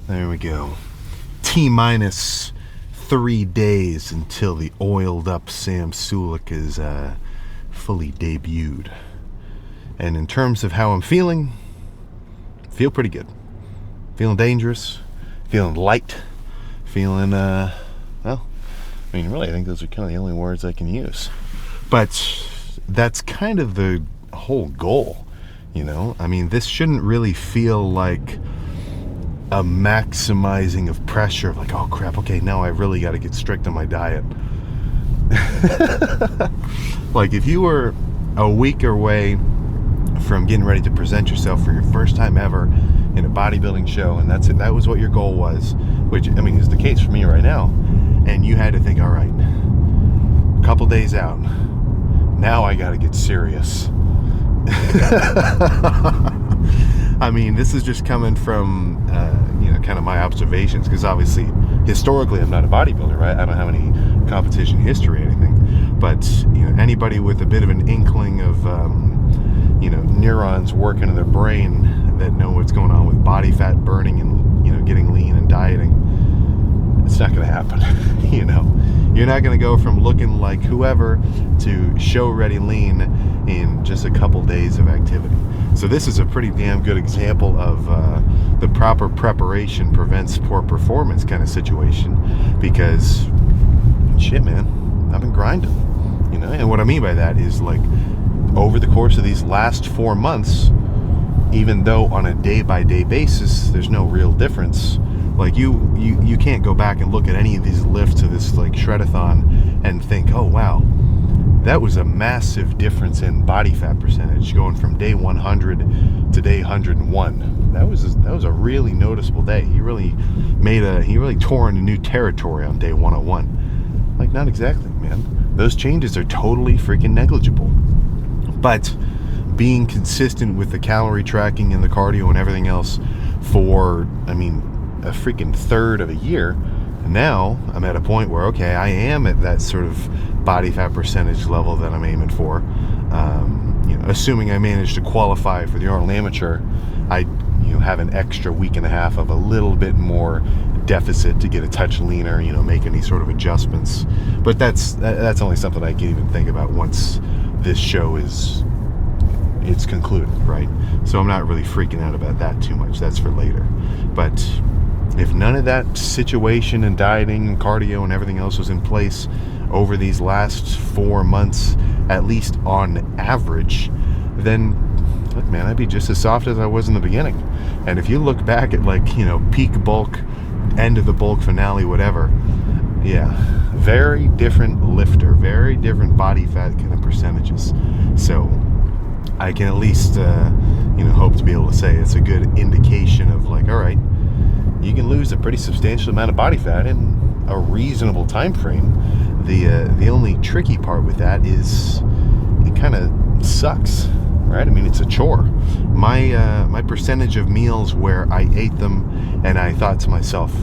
There we go. T-minus 3 days until the oiled up Sam Sulek is fully debuted. And in terms of how I'm feeling, feel pretty good. Feeling dangerous, feeling light, feeling, really I think those are kind of the only words I can use. But that's kind of the whole goal, this shouldn't really feel like a maximizing of pressure, like, oh crap, okay, now I really got to get strict on my diet. Like if you were a week away from getting ready to present yourself for your first time ever in a bodybuilding show, and that's it, that was what your goal was, which is the case for me right now, and you had to think, all right, a couple days out, now I got to get serious. This is just coming from, kind of my observations, because obviously, historically, I'm not a bodybuilder, right? I don't have any competition history or anything, but, anybody with a bit of an inkling of, neurons working in their brain that know what's going on with body fat burning and, getting lean and dieting, it's not going to happen. You're not going to go from looking like whoever to show ready lean in just a couple days of activity. So this is a pretty damn good example of the proper preparation prevents poor performance kind of situation, because shit, man, I've been grinding, and what I mean by that is, like, over the course of these last 4 months, even though on a day-by-day basis there's no real difference, like you can't go back and look at any of these lifts of this like shredathon and think, oh wow, that was a massive difference in body fat percentage going from day 100 to day 101. That was a really noticeable day. He really tore into new territory on day 101. Like, not exactly, man. Those changes are totally freaking negligible. But being consistent with the calorie tracking and the cardio and everything else for, a freaking third of a year, now I'm at a point where, okay, I am at that sort of body fat percentage level that I'm aiming for. Assuming I manage to qualify for the Arnold Amateur, I have an extra week and a half of a little bit more deficit to get a touch leaner, make any sort of adjustments. But that's only something I can even think about once this show it's concluded, right? So I'm not really freaking out about that too much. That's for later. But if none of that situation and dieting and cardio and everything else was in place over these last 4 months, at least on average, then look, man, I'd be just as soft as I was in the beginning. And if you look back at, like, peak bulk, end of the bulk finale, whatever, yeah, very different lifter, very different body fat kind of percentages. So I can at least hope to be able to say it's a good indication of, like, all right, you can lose a pretty substantial amount of body fat in a reasonable time frame. The only tricky part with that is it kind of sucks, right? It's a chore. My percentage of meals where I ate them and I thought to myself,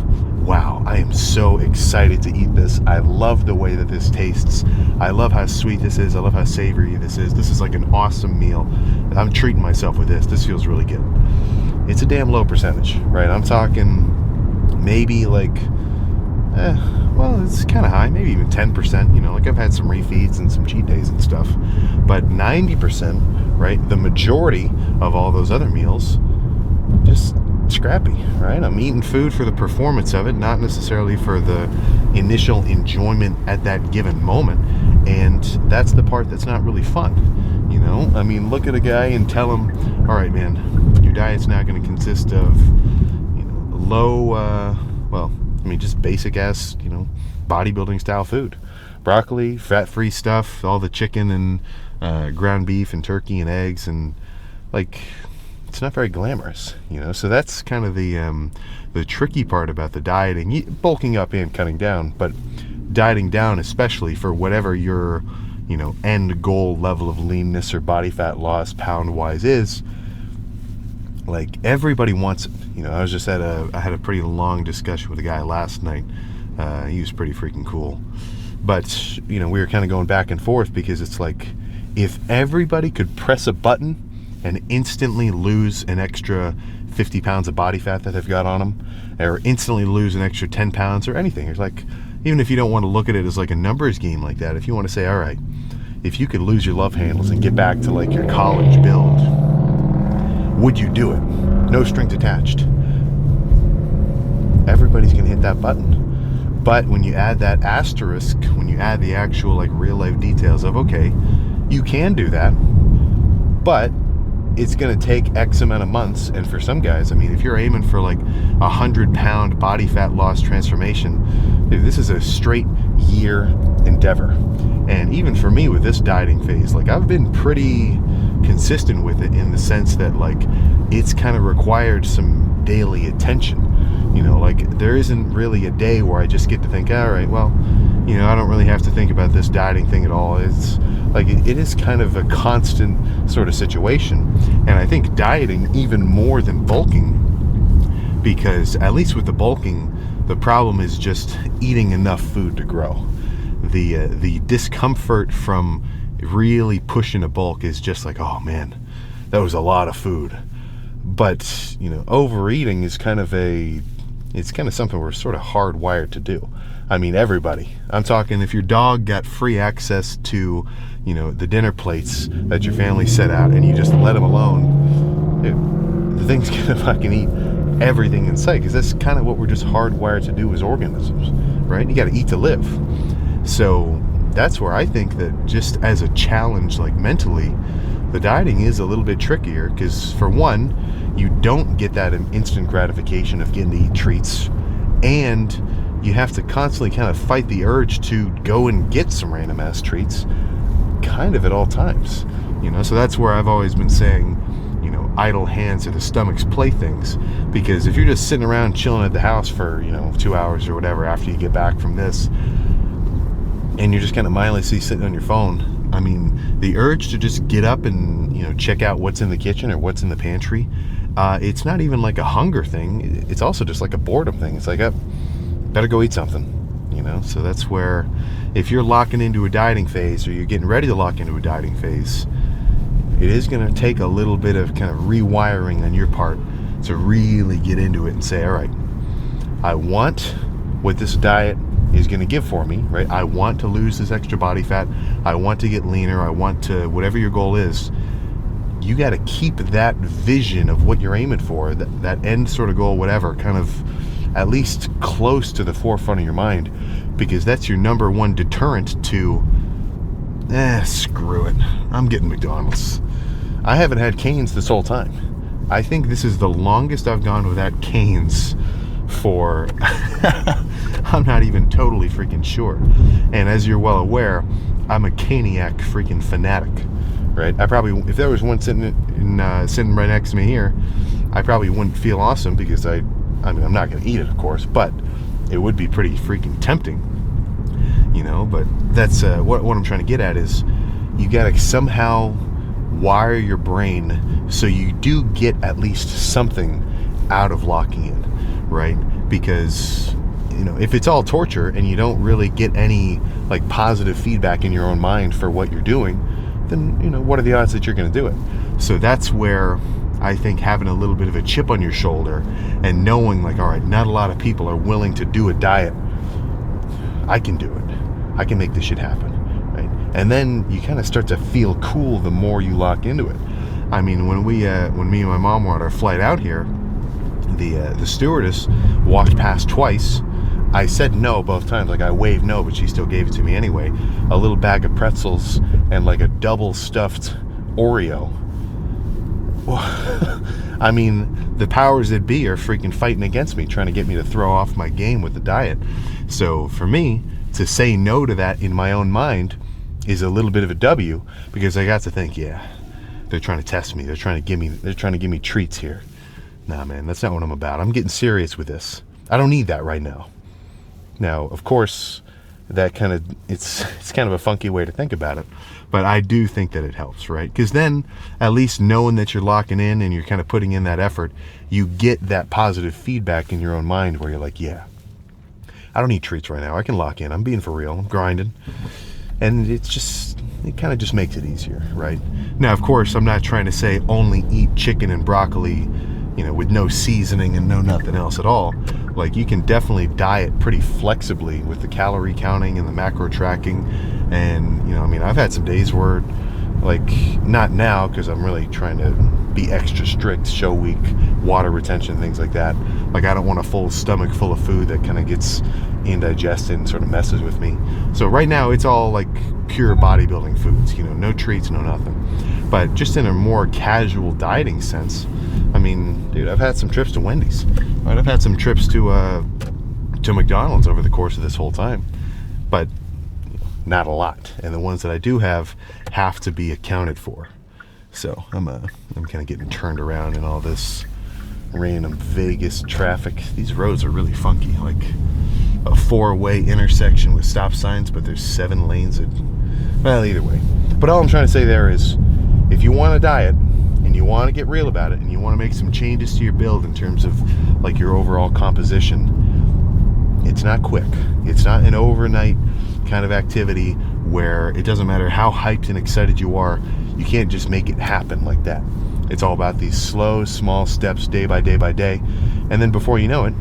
wow, I am so excited to eat this. I love the way that this tastes. I love how sweet this is. I love how savory this is. This is like an awesome meal. I'm treating myself with this. This feels really good. It's a damn low percentage, right? I'm talking maybe like, it's kind of high, maybe even 10%, like I've had some refeeds and some cheat days and stuff, but 90%, right? The majority of all those other meals, just scrappy, right? I'm eating food for the performance of it, not necessarily for the initial enjoyment at that given moment, and that's the part that's not really fun, look at a guy and tell him, all right, man, your diet's now going to consist of, low, just basic ass, bodybuilding style food, broccoli, fat-free stuff, all the chicken and ground beef and turkey and eggs, and like, it's not very glamorous, so that's kind of the tricky part about the dieting, bulking up and cutting down, but dieting down, especially for whatever your end goal level of leanness or body fat loss pound wise is. Like, everybody wants it. I was just I had a pretty long discussion with a guy last night. He was pretty freaking cool. But, we were kind of going back and forth, because it's like, if everybody could press a button and instantly lose an extra 50 pounds of body fat that they've got on them, or instantly lose an extra 10 pounds or anything. It's like, even if you don't want to look at it as like a numbers game like that, if you want to say, all right, if you could lose your love handles and get back to like your college build, would you do it? No strings attached. Everybody's going to hit that button. But when you add that asterisk, when you add the actual like real life details of, okay, you can do that, but it's going to take X amount of months. And for some guys, I mean, if you're aiming for like 100-pound body fat loss transformation, dude, this is a straight year endeavor. And even for me with this dieting phase, like I've been pretty consistent with it in the sense that like it's kind of required some daily attention. You know, like there isn't really a day where I just get to think, all right, well, you know, I don't really have to think about this dieting thing at all. It's like it is kind of a constant sort of situation. And I think dieting even more than bulking, because at least with the bulking, the problem is just eating enough food to grow. The discomfort from really pushing a bulk is just like, oh man, that was a lot of food. But, you know, overeating is it's kind of something we're sort of hardwired to do. I mean, everybody. I'm talking if your dog got free access to, you know, the dinner plates that your family set out and you just let him alone, dude, the thing's gonna fucking eat everything in sight, because that's kind of what we're just hardwired to do as organisms, right? You got to eat to live. So that's where I think that just as a challenge, like mentally, the dieting is a little bit trickier, because for one, you don't get that instant gratification of getting to eat treats, and you have to constantly kind of fight the urge to go and get some random ass treats kind of at all times, you know. So that's where I've always been saying, you know, idle hands are the stomach's playthings, because if you're just sitting around chilling at the house for, you know, 2 hours or whatever after you get back from this, and you're just kind of mindlessly sitting on your phone, I mean, the urge to just get up and, you know, check out what's in the kitchen or what's in the pantry, it's not even like a hunger thing. It's also just like a boredom thing. It's like, I better go eat something, you know? So that's where, if you're locking into a dieting phase, or you're getting ready to lock into a dieting phase, it is going to take a little bit of kind of rewiring on your part to really get into it and say, all right, I want what this diet is going to give for me, right? I want to lose this extra body fat. I want to get leaner. I want to, whatever your goal is, you got to keep that vision of what you're aiming for, that end sort of goal, whatever, kind of at least close to the forefront of your mind, because that's your number one deterrent to, screw it, I'm getting McDonald's. I haven't had Cane's this whole time. I think this is the longest I've gone without Cane's for, I'm not even totally freaking sure. And as you're well aware, I'm a Caniac freaking fanatic, right? I probably, if there was one sitting right next to me here, I probably wouldn't feel awesome, because I mean, I'm not going to eat it, of course, but it would be pretty freaking tempting, you know. But that's what I'm trying to get at is, you got to somehow wire your brain so you do get at least something out of locking in, right? Because, you know, if it's all torture and you don't really get any like positive feedback in your own mind for what you're doing, then, you know, what are the odds that you're going to do it? So that's where I think having a little bit of a chip on your shoulder and knowing like, all right, not a lot of people are willing to do a diet. I can do it. I can make this shit happen, right? And then you kind of start to feel cool the more you lock into it. I mean, when me and my mom were on our flight out here, the stewardess walked past twice. I said no both times, like I waved no, but she still gave it to me anyway. A little bag of pretzels and like a double stuffed Oreo. I mean, the powers that be are freaking fighting against me, trying to get me to throw off my game with the diet. So for me, to say no to that in my own mind is a little bit of a W, because I got to think, yeah, they're trying to test me. They're trying to give me treats here. Nah, man, that's not what I'm about. I'm getting serious with this. I don't need that right now. Now, of course, that kind of, it's kind of a funky way to think about it, but I do think that it helps, right? Because then, at least knowing that you're locking in and you're kind of putting in that effort, you get that positive feedback in your own mind where you're like, yeah, I don't need treats right now. I can lock in. I'm being for real. I'm grinding. And it's just, it kind of just makes it easier, right? Now, of course, I'm not trying to say only eat chicken and broccoli, with no seasoning and no nothing else at all. Like, you can definitely diet pretty flexibly with the calorie counting and the macro tracking. And, I've had some days where, like, not now because I'm really trying to be extra strict, show week, water retention, things like that. Like, I don't want a full stomach full of food that kind of gets indigested and sort of messes with me. So right now it's all like pure bodybuilding foods, no treats, no nothing. But just in a more casual dieting sense, dude, I've had some trips to Wendy's, right? I've had some trips to McDonald's over the course of this whole time, but not a lot. And the ones that I do have to be accounted for. So I'm kind of getting turned around in all this random Vegas traffic. These roads are really funky, like a 4-way intersection with stop signs, but there's 7 lanes. Well, either way. But all I'm trying to say there is, if you want to diet and you want to get real about it and you want to make some changes to your build in terms of like your overall composition, it's not quick. It's not an overnight kind of activity where it doesn't matter how hyped and excited you are, you can't just make it happen like that. It's all about these slow, small steps, day by day by day. And then before you know it,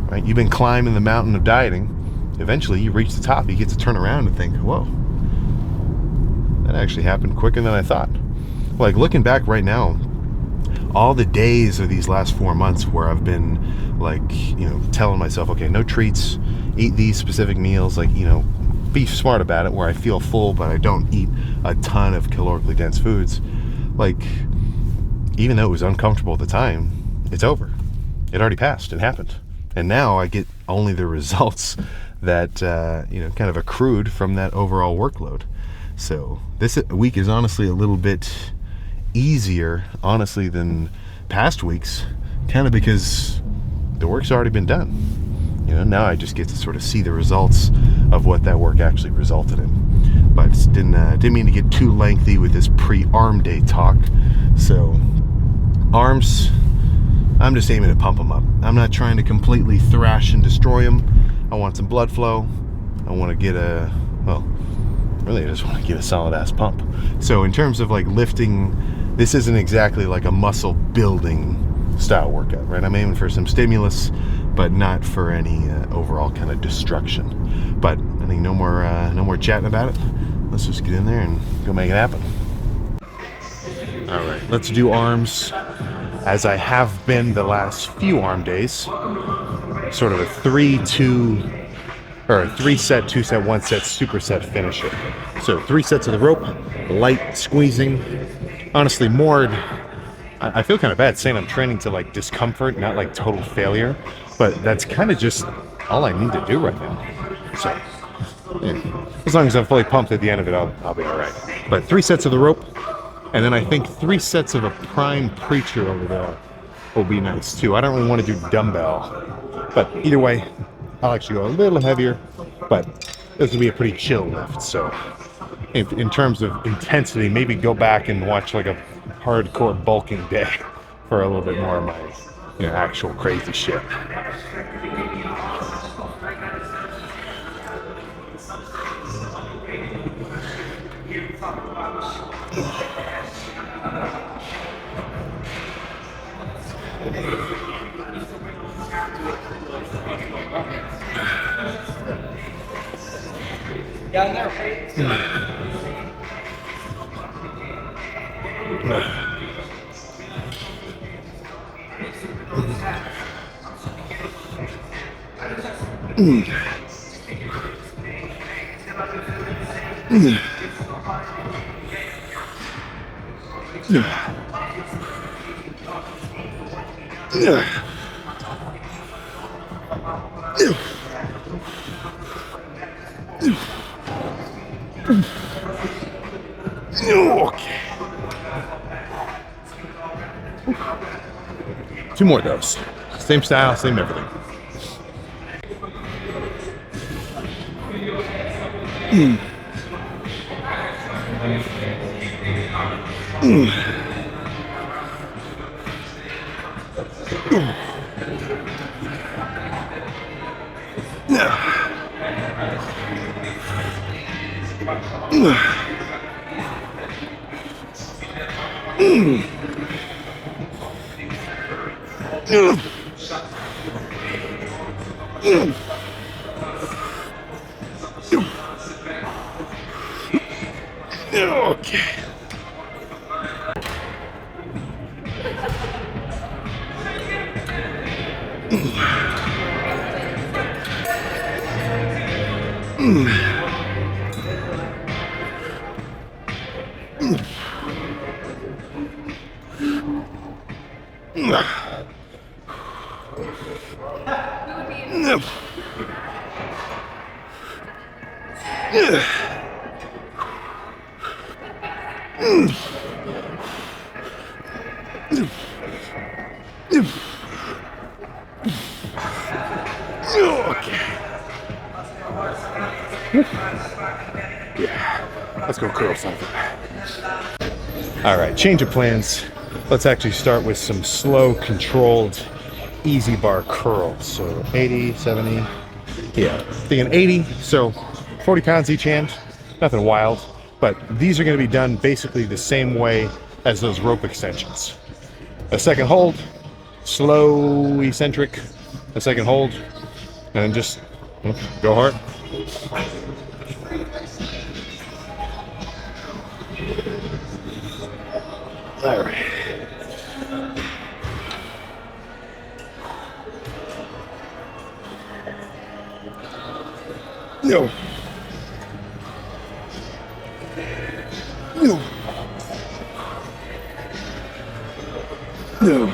right, you've been climbing the mountain of dieting. Eventually you reach the top, you get to turn around and think, whoa, that actually happened quicker than I thought. Like, looking back right now, all the days of these last 4 months where I've been like, telling myself, okay, no treats, eat these specific meals, like, be smart about it, where I feel full but I don't eat a ton of calorically dense foods. Like, even though it was uncomfortable at the time, it's over. It already passed. It happened. And now I get only the results that kind of accrued from that overall workload. So this week is honestly a little bit easier, honestly, than past weeks, kind of because the work's already been done. Now I just get to sort of see the results of what that work actually resulted in. But didn't mean to get too lengthy with this pre-arm day talk. So arms, I'm just aiming to pump them up. I'm not trying to completely thrash and destroy them. I want some blood flow. I want to get really I just want to get a solid ass pump. So in terms of like lifting, this isn't exactly like a muscle building style workout, right? I'm aiming for some stimulus, but not for any overall kind of destruction. But I think no more chatting about it. Let's just get in there and go make it happen. All right, let's do arms as I have been the last few arm days. Sort of a 3-2 or a 3-set, 2-set, 1-set superset finisher. So 3 sets of the rope, light squeezing. Honestly, more, I feel kind of bad saying I'm training to like discomfort, not like total failure, but that's kind of just all I need to do right now. So yeah, as long as I'm fully pumped at the end of it, I'll be all right. But 3 sets of the rope, and then I think 3 sets of a prime preacher over there will be nice too. I don't really want to do dumbbell, but either way, I'll actually go a little heavier, but this will be a pretty chill lift. So in terms of intensity, maybe go back and watch like a hardcore bulking day for a little bit more of my actual crazy shit. Down there. Okay. 2 more of those. Same style, same everything. Okay. Yeah, let's go curl something. All right, change of plans. Let's actually start with some slow, controlled, easy bar curls. So 80, 70, yeah, thinking 80, so 40 pounds each hand, nothing wild. But these are gonna be done basically the same way as those rope extensions. A second hold, slow, eccentric, a second hold, and then just go hard. All right. No. No. No.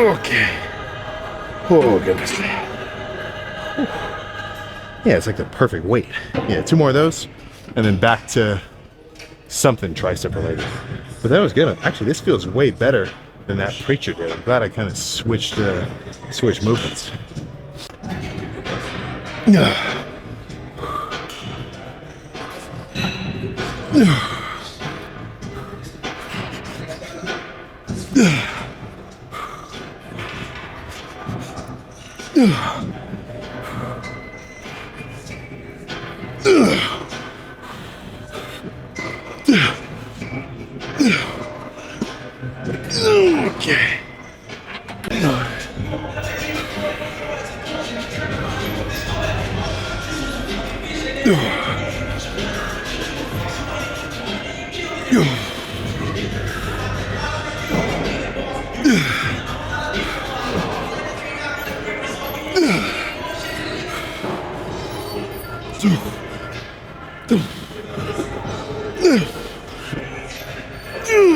Okay. Oh, goodness. Yeah, it's like the perfect weight. Yeah, 2 more of those, and then back to something tricep related. But that was good. Actually, this feels way better than that preacher did. I'm glad I kind of switched movements. Okay.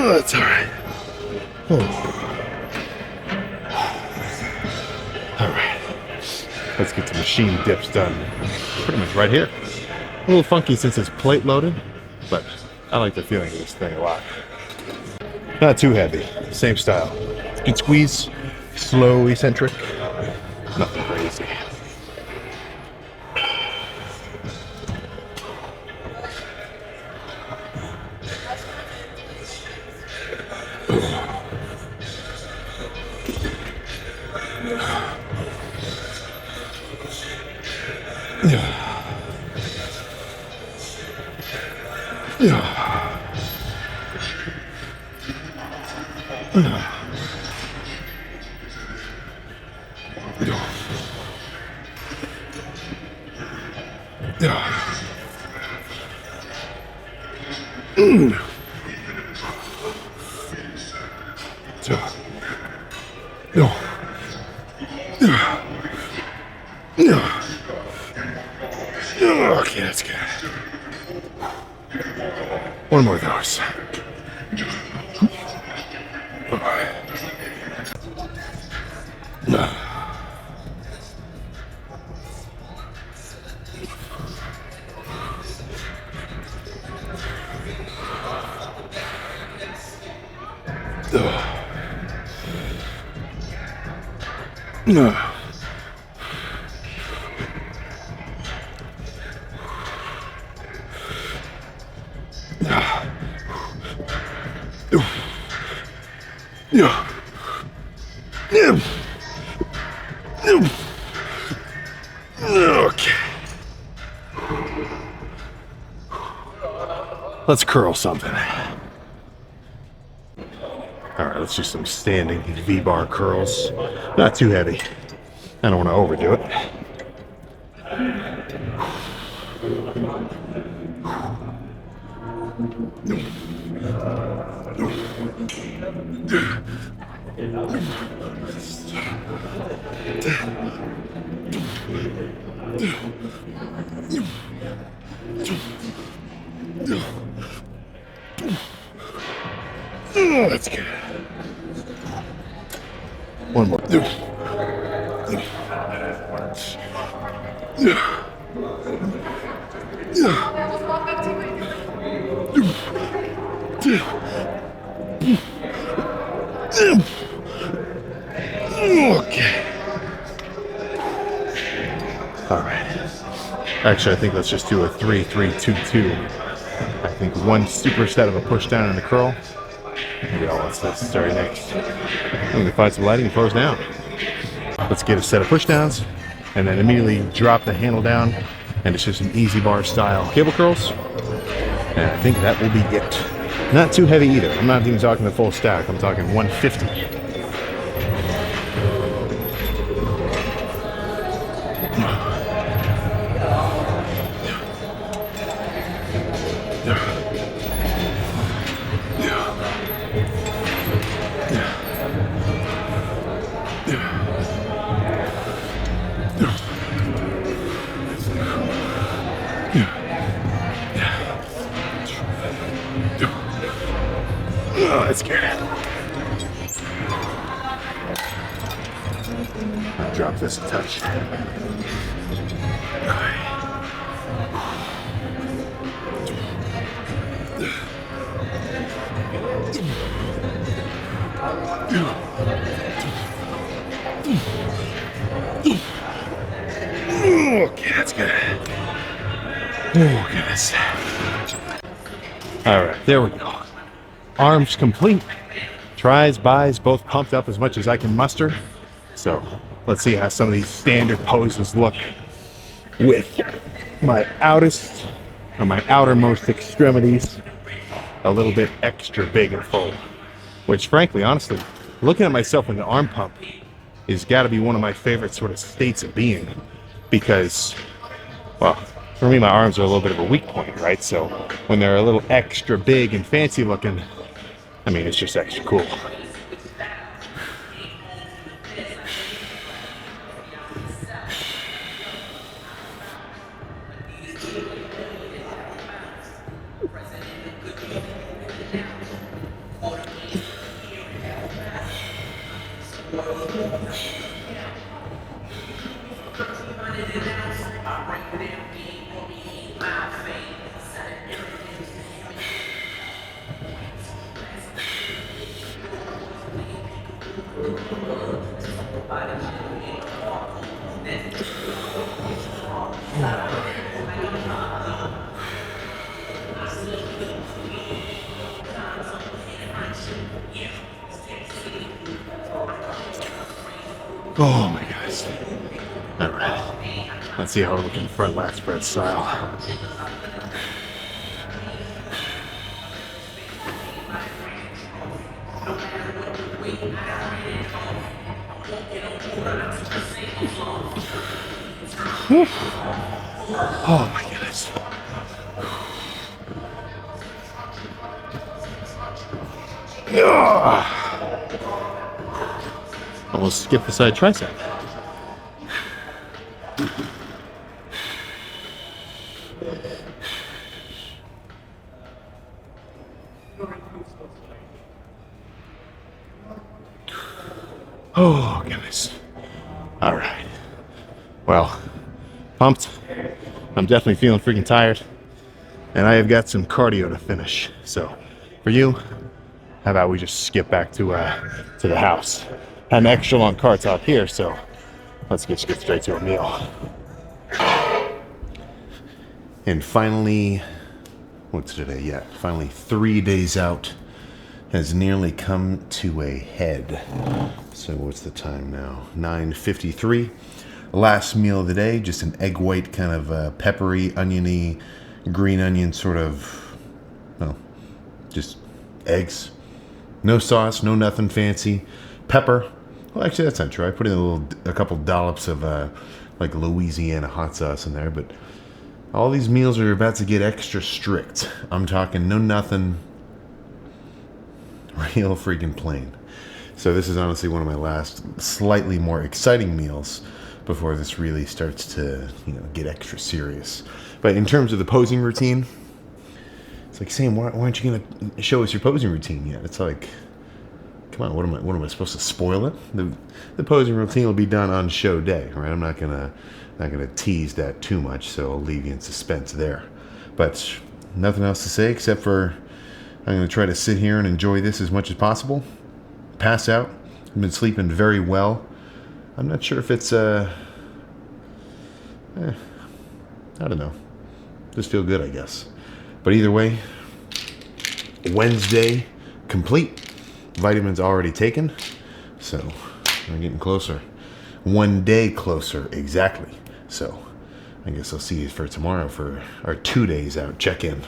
That's all right. All right. Let's get the machine dips done. Pretty much right here. A little funky since it's plate loaded, but I like the feeling of this thing a lot. Not too heavy. Same style. Good squeeze. Slow, eccentric. Nothing crazy. Okay, that's good. One more of those. Okay. Let's curl something. All right, let's do some standing V-bar curls. Not too heavy. I don't want to overdo it. Oh, that's good. One more. Okay. All right. Actually, I think let's just do a 3-3-2-2. I think one super set of a push down and a curl. Maybe all that's necessary next. I'm going to find some lighting and close down. Let's get a set of push downs and then immediately drop the handle down, and it's just an easy bar style cable curls. And I think that will be it. Not too heavy either. I'm not even talking the full stack. I'm talking 150. Oh, that's good. I'll drop this a touch. Okay, that's good. Oh, goodness. All right, there we go. Arms complete. Tries, buys, both pumped up as much as I can muster. So let's see how some of these standard poses look with my outermost extremities a little bit extra big and full. Which frankly, honestly, looking at myself in the arm pump has got to be one of my favorite sort of states of being, because, well, for me, my arms are a little bit of a weak point, right? So when they're a little extra big and fancy looking, I mean, it's just extra cool. Oh my goodness. All right. Let's see how we're looking front lat spread style. Whew. Oh my goodness. Almost skipped the side tricep. Oh goodness. All right. Well, pumped. I'm definitely feeling freaking tired, and I have got some cardio to finish. So, for you, how about we just skip back to the house? Had an extra long cart out here, so let's get straight to a meal. And finally, what's today? Yeah, finally 3 days out has nearly come to a head. So what's the time now? 9:53. Last meal of the day, just an egg white, kind of peppery, oniony, green onion sort of, well, just eggs. No sauce, no nothing fancy. Pepper. Well, actually, that's not true. I put in a couple dollops of like Louisiana hot sauce in there, but all these meals are about to get extra strict. I'm talking no nothing, real freaking plain. So this is honestly one of my last slightly more exciting meals before this really starts to, get extra serious. But in terms of the posing routine, it's like, Sam, why aren't you going to show us your posing routine yet? It's like, come on, what am I supposed to spoil it? The posing routine will be done on show day, right? I'm not gonna tease that too much, so I'll leave you in suspense there. But nothing else to say except for I'm gonna try to sit here and enjoy this as much as possible. Pass out. I've been sleeping very well. I'm not sure if it's I don't know. Just feel good, I guess. But either way, Wednesday complete. Vitamins already taken, so we're getting closer. 1 day closer, exactly. So I guess I'll see you for tomorrow for our 2 days out check-in.